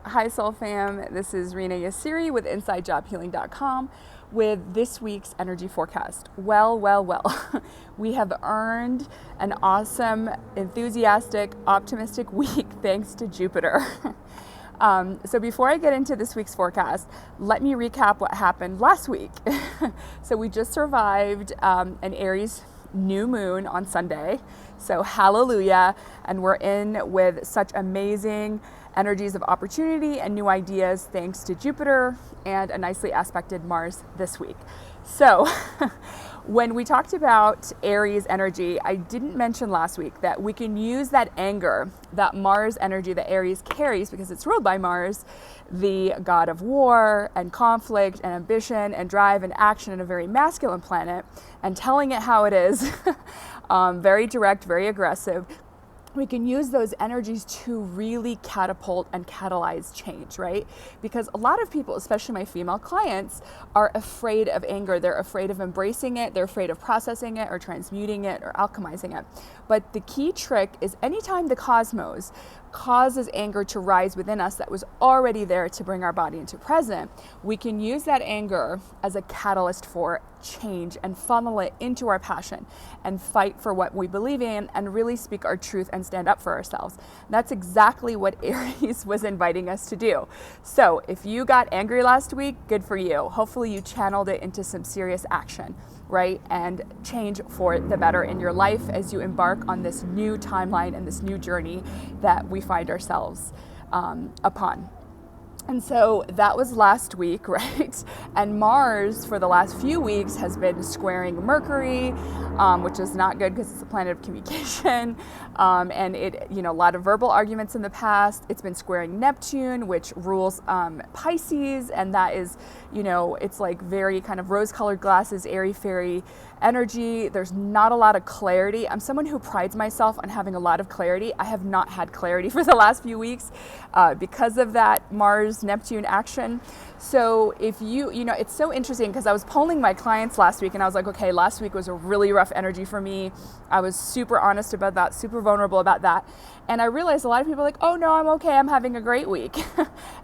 Hi Soul Fam, this is Rena Yassiri with InsideJobHealing.com with this week's energy forecast. Well, we have earned an awesome, enthusiastic, optimistic week thanks to Jupiter. So before I get into this week's forecast, let me recap what happened last week. So we just survived an Aries new moon on Sunday. So hallelujah. And we're in with such amazing energies of opportunity and new ideas thanks to Jupiter and a nicely aspected Mars this week. So when we talked about Aries energy, I didn't mention last week that we can use that anger, that Mars energy that Aries carries because it's ruled by Mars, the god of war and conflict and ambition and drive and action, and a very masculine planet, and telling it how it is, very direct, very aggressive. We can use those energies to really catapult and catalyze change, right? Because a lot of people, especially my female clients, are afraid of anger. They're afraid of embracing it. They're afraid of processing it or transmuting it or alchemizing it. But the key trick is anytime the cosmos causes anger to rise within us that was already there to bring our body into present, we can use that anger as a catalyst for change and funnel it into our passion and fight for what we believe in and really speak our truth and stand up for ourselves. And that's exactly what Aries was inviting us to do. So if you got angry last week, good for you. Hopefully you channeled it into some serious action, right? And change for the better in your life as you embark on this new timeline and this new journey that we find ourselves upon. And so that was last week, right? And Mars for the last few weeks has been squaring Mercury, which is not good because it's a planet of communication. And it, a lot of verbal arguments in the past. It's been squaring Neptune, which rules Pisces. And that is, it's like very kind of rose-colored glasses, airy-fairy energy. There's not a lot of clarity. I'm someone who prides myself on having a lot of clarity. I have not had clarity for the last few weeks because of that Mars-Neptune action. So if it's so interesting because I was polling my clients last week and I was like, okay, last week was a really rough energy for me. I was super honest about that, super vulnerable about that. And I realized a lot of people are like, oh no, I'm okay, I'm having a great week.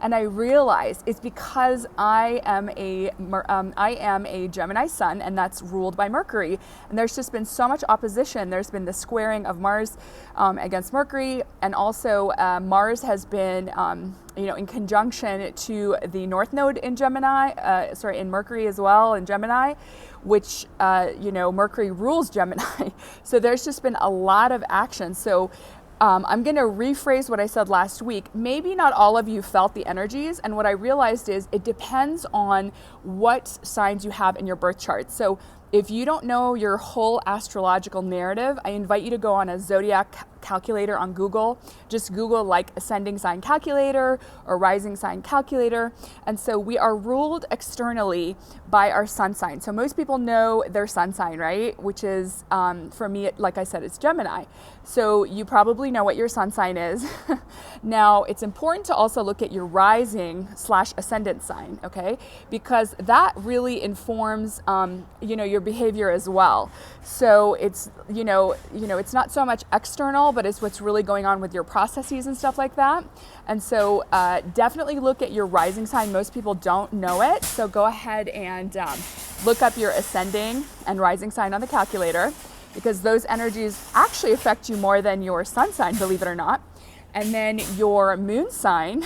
And I realized it's because I am a Gemini sun, and that's ruled by Mercury. And there's just been so much opposition. There's been the squaring of Mars against Mercury, and also Mars has been in conjunction to the North Node in Gemini, in Mercury as well, in Gemini, which, Mercury rules Gemini. So there's just been a lot of action. So I'm going to rephrase what I said last week. Maybe not all of you felt the energies, and what I realized is it depends on what signs you have in your birth chart. So if you don't know your whole astrological narrative, I invite you to go on a zodiac calculator on Google. Just Google like ascending sign calculator or rising sign calculator. And so we are ruled externally by our sun sign. So most people know their sun sign, right? Which is, for me, like I said, it's Gemini. So you probably know what your sun sign is. Now, it's important to also look at your rising/ascendant sign, okay? Because that really informs, your behavior as well. So it's, it's not so much external, but it's what's really going on with your processes and stuff like that. And so definitely look at your rising sign. Most people don't know it. So go ahead and look up your ascending and rising sign on the calculator, because those energies actually affect you more than your sun sign, believe it or not. And then your moon sign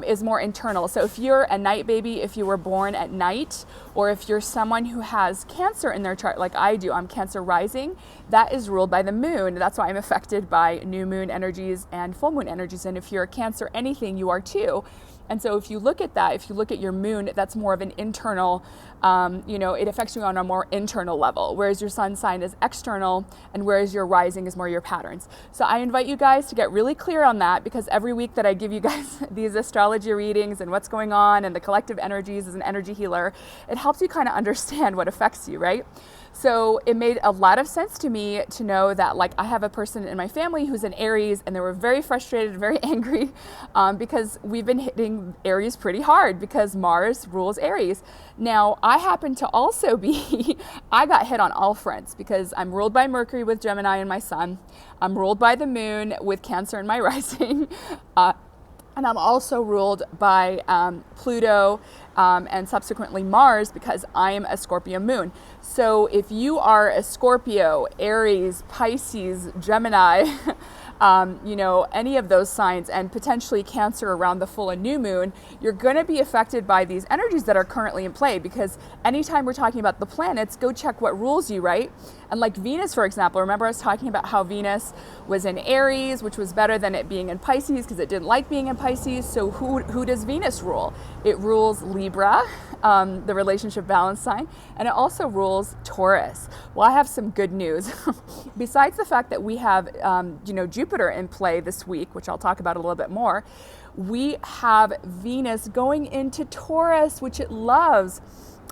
is more internal. So if you're a night baby, if you were born at night, or if you're someone who has Cancer in their chart, like I do, I'm Cancer rising, that is ruled by the moon. That's why I'm affected by new moon energies and full moon energies. And if you're a Cancer anything, you are too. And so if you look at that, if you look at your moon, that's more of an internal, it affects you on a more internal level, whereas your sun sign is external, and whereas your rising is more your patterns. So I invite you guys to get really clear on that, because every week that I give you guys these astrology readings and what's going on and the collective energies as an energy healer, it helps you kind of understand what affects you, right? So it made a lot of sense to me to know that, like, I have a person in my family who's an Aries, and they were very frustrated, very angry, because we've been hitting Aries pretty hard because Mars rules Aries. Now, I happen to also be, I got hit on all fronts because I'm ruled by Mercury with Gemini in my sun. I'm ruled by the moon with Cancer in my rising. And I'm also ruled by Pluto and subsequently Mars because I am a Scorpio moon. So if you are a Scorpio, Aries, Pisces, Gemini, any of those signs, and potentially Cancer around the full and new moon, you're going to be affected by these energies that are currently in play, because anytime we're talking about the planets, go check what rules you, right? And like Venus, for example, remember I was talking about how Venus was in Aries, which was better than it being in Pisces because it didn't like being in Pisces. So who does Venus rule? It rules Libra, the relationship balance sign, and it also rules Taurus. Well, I have some good news. Besides the fact that we have, Jupiter in play this week, which I'll talk about a little bit more, we have Venus going into Taurus, which it loves.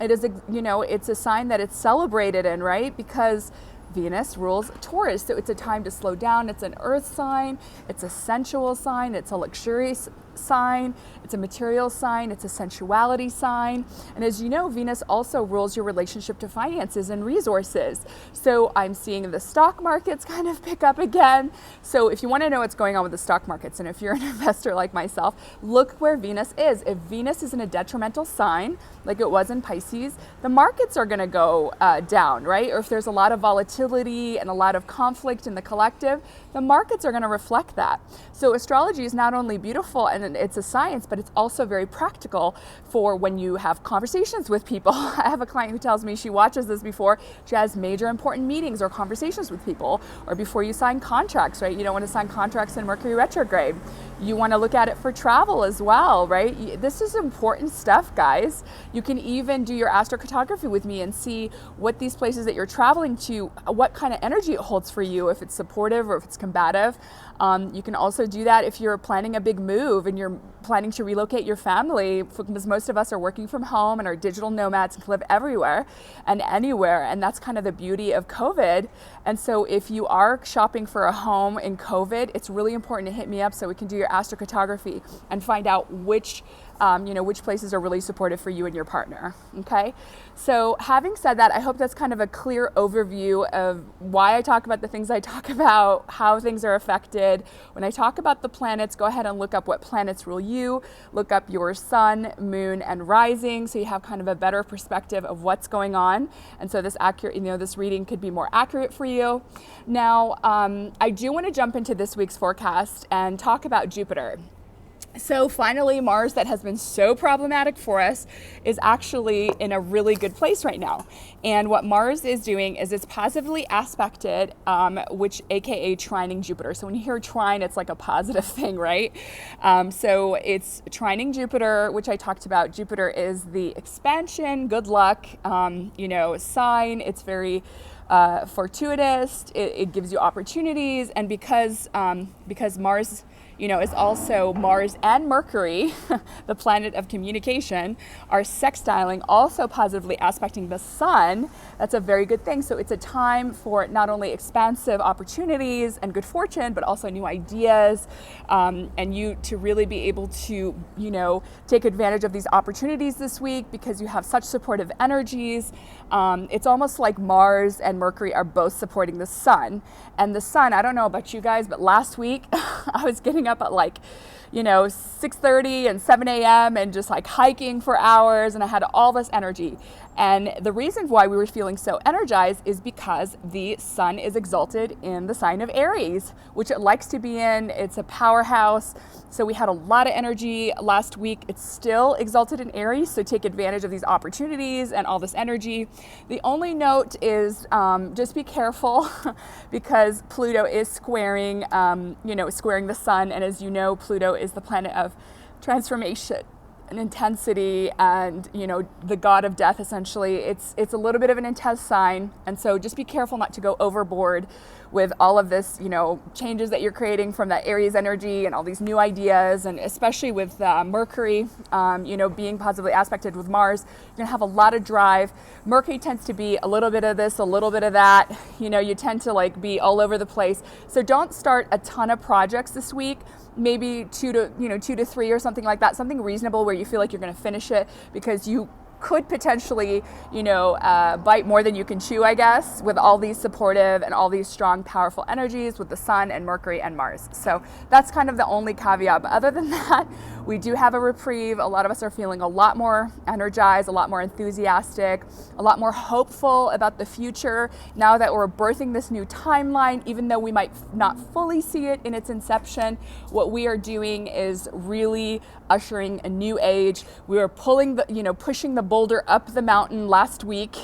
It is, it's a sign that it's celebrated in, right? Because Venus rules Taurus. So it's a time to slow down. It's an earth sign. It's a sensual sign. It's a luxurious sign. It's a material sign. It's a sensuality sign. And as you know, Venus also rules your relationship to finances and resources. So I'm seeing the stock markets kind of pick up again. So if you want to know what's going on with the stock markets, and if you're an investor like myself, look where Venus is. If Venus is in a detrimental sign, like it was in Pisces, the markets are going to go down, right? Or if there's a lot of volatility and a lot of conflict in the collective, the markets are going to reflect that. So astrology is not only beautiful and it's a science, but it's also very practical for when you have conversations with people. I have a client who tells me she watches this before she has major important meetings or conversations with people, or before you sign contracts, right? You don't want to sign contracts in Mercury retrograde. You want to look at it for travel as well, right? This is important stuff, guys. You can even do your astrocartography with me and see what these places that you're traveling to, what kind of energy it holds for you, if it's supportive or if it's combative. You can also do that if you're planning a big move and you're planning to relocate your family, because most of us are working from home and are digital nomads and can live everywhere and anywhere. And that's kind of the beauty of COVID. And so if you are shopping for a home in COVID, it's really important to hit me up so we can do your astrocartography and find out which places are really supportive for you and your partner. Okay. So having said that, I hope that's kind of a clear overview of why I talk about the things I talk about, how things are affected. When I talk about the planets, go ahead and look up what planets rule you, look up your sun, moon, and rising, so you have kind of a better perspective of what's going on. And so this reading could be more accurate for you. Now, I do want to jump into this week's forecast and talk about Jupiter. So finally, Mars, that has been so problematic for us, is actually in a really good place right now. And what Mars is doing is it's positively aspected, which aka trining Jupiter. So when you hear trine, it's like a positive thing, right? So it's trining Jupiter, which I talked about. Jupiter is the expansion, good luck, sign. It's very fortuitous. It gives you opportunities, and because Mars, is also Mars and Mercury, the planet of communication, are sextiling, also positively aspecting the sun. That's a very good thing. So it's a time for not only expansive opportunities and good fortune, but also new ideas, and you to really be able to, take advantage of these opportunities this week because you have such supportive energies. It's almost like Mars and Mercury are both supporting the sun. And the sun, I don't know about you guys, but last week I was getting up at 6:30 and 7 a.m. and just like hiking for hours, and I had all this energy. And the reason why we were feeling so energized is because the sun is exalted in the sign of Aries, which it likes to be in. It's a powerhouse. So we had a lot of energy last week. It's still exalted in Aries, so take advantage of these opportunities and all this energy. The only note is just be careful because Pluto is squaring the sun. And as you know, Pluto is the planet of transformation and intensity, and the god of death. Essentially, it's a little bit of an intense sign, and so just be careful not to go overboard with all of this changes that you're creating from that Aries energy and all these new ideas. And especially with Mercury being positively aspected with Mars, you're gonna have a lot of drive. Mercury tends to be a little bit of this, a little bit of that. You tend to be all over the place. So don't start a ton of projects this week. Maybe 2 to 3 or something like that, something reasonable where you feel like you're going to finish it, because you could potentially, bite more than you can chew, I guess, with all these supportive and all these strong, powerful energies with the sun and Mercury and Mars. So that's kind of the only caveat. But other than that, we do have a reprieve. A lot of us are feeling a lot more energized, a lot more enthusiastic, a lot more hopeful about the future now that we're birthing this new timeline. Even though we might not fully see it in its inception, what we are doing is really ushering a new age. We were pushing the boulder up the mountain last week.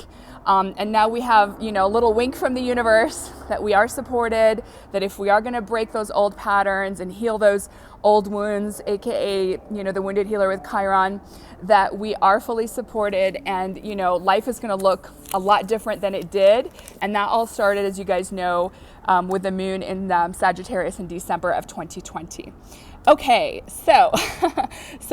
And now we have, a little wink from the universe that we are supported, that if we are going to break those old patterns and heal those old wounds, aka, the wounded healer with Chiron, that we are fully supported, and, life is going to look a lot different than it did. And that all started, as you guys know, with the moon in Sagittarius in December of 2020. Okay, so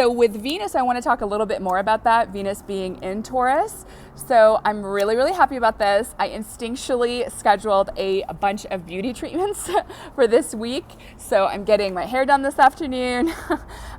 with Venus, I want to talk a little bit more about that, Venus being in Taurus. So I'm really, really happy about this. I instinctually scheduled a bunch of beauty treatments for this week. So I'm getting my hair done this afternoon.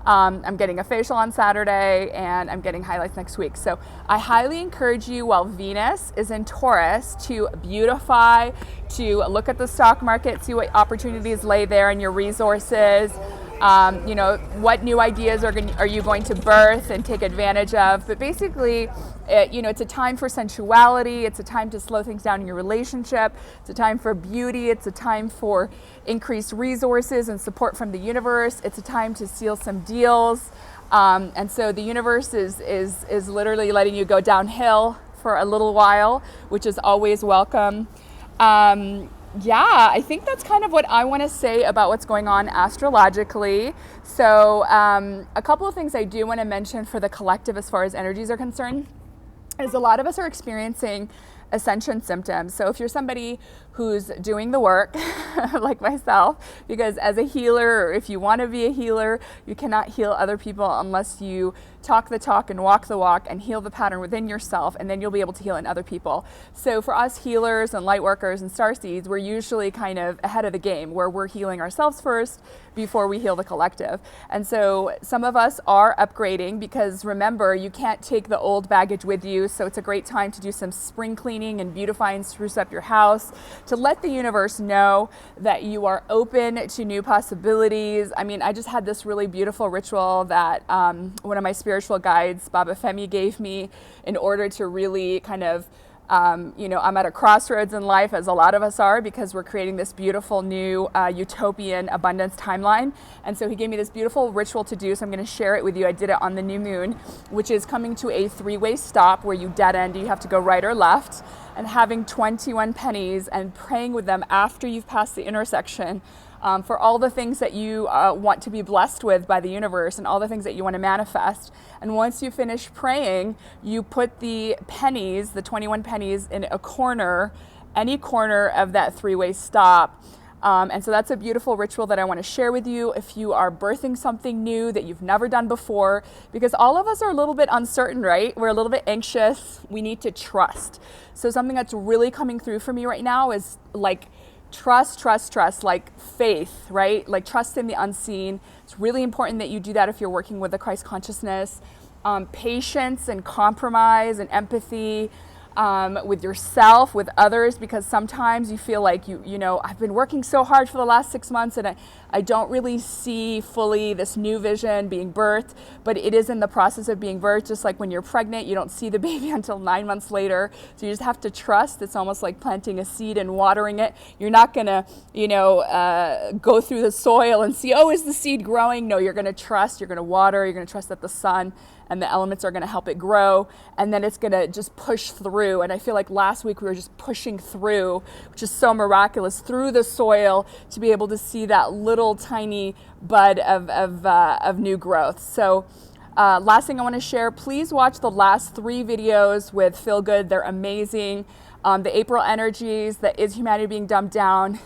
I'm getting a facial on Saturday, and I'm getting highlights next week. So I highly encourage you, while Venus is in Taurus, to beautify, to look at the stock market, see what opportunities lay there and your resources. What new ideas are you going to birth and take advantage of? But basically, it's a time for sensuality. It's a time to slow things down in your relationship. It's a time for beauty. It's a time for increased resources and support from the universe. It's a time to seal some deals. And so the universe is literally letting you go downhill for a little while, which is always welcome. I think that's kind of what I want to say about what's going on astrologically. So a couple of things I do want to mention for the collective as far as energies are concerned is a lot of us are experiencing ascension symptoms. So if you're somebody who's doing the work, like myself, because as a healer, or if you want to be a healer, you cannot heal other people unless you talk the talk and walk the walk and heal the pattern within yourself, and then you'll be able to heal in other people. So for us healers and light workers and starseeds, we're usually kind of ahead of the game, where we're healing ourselves first before we heal the collective. And so some of us are upgrading, because remember, you can't take the old baggage with you. So it's a great time to do some spring cleaning and beautify and spruce up your house, to let the universe know that you are open to new possibilities. I mean, I just had this really beautiful ritual that one of my spiritual guides, Baba Femi, gave me in order to really kind of I'm at a crossroads in life, as a lot of us are, because we're creating this beautiful new utopian abundance timeline. And so he gave me this beautiful ritual to do, so I'm going to share it with you. I did it on the new moon, which is coming to a three-way stop where you dead end, you have to go right or left, and having 21 pennies and praying with them after you've passed the intersection for all the things that you want to be blessed with by the universe and all the things that you want to manifest. And once you finish praying, you put the pennies, the 21 pennies, in a corner, any corner of that three-way stop. And so that's a beautiful ritual that I want to share with you if you are birthing something new that you've never done before, because all of us are a little bit uncertain, right? We're a little bit anxious. We need to trust. So something that's really coming through for me right now is like trust, like faith, right? Like trust in the unseen. It's really important that you do that if you're working with the Christ consciousness. Patience and compromise and empathy with yourself, with others, because sometimes you feel like I've been working so hard for the last 6 months and I don't really see fully this new vision being birthed, but it is in the process of being birthed. Just like when you're pregnant, you don't see the baby until 9 months later. So you just have to trust. It's almost like planting a seed and watering it. You're not gonna, go through the soil and see, is the seed growing? No, you're gonna trust, you're gonna water, you're gonna trust that the sun and the elements are going to help it grow, and then it's going to just push through. And I feel like last week we were just pushing through, which is so miraculous, through the soil to be able to see that little tiny bud of new growth. So last thing I want to share, please watch the last 3 videos with Feel Good. They're amazing. The April energies, that is humanity being dumbed down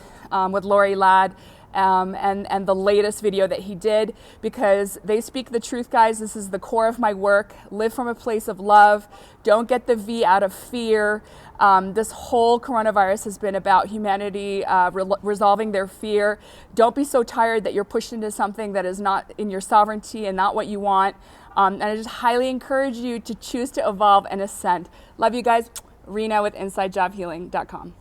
with Lori Ladd, and the latest video that he did, because they speak the truth, guys. This is the core of my work. Live from a place of love. Don't get the V out of fear. This whole coronavirus has been about humanity resolving their fear. Don't be so tired that you're pushed into something that is not in your sovereignty and not what you want. And I just highly encourage you to choose to evolve and ascend. Love you guys. Rena with InsideJobHealing.com.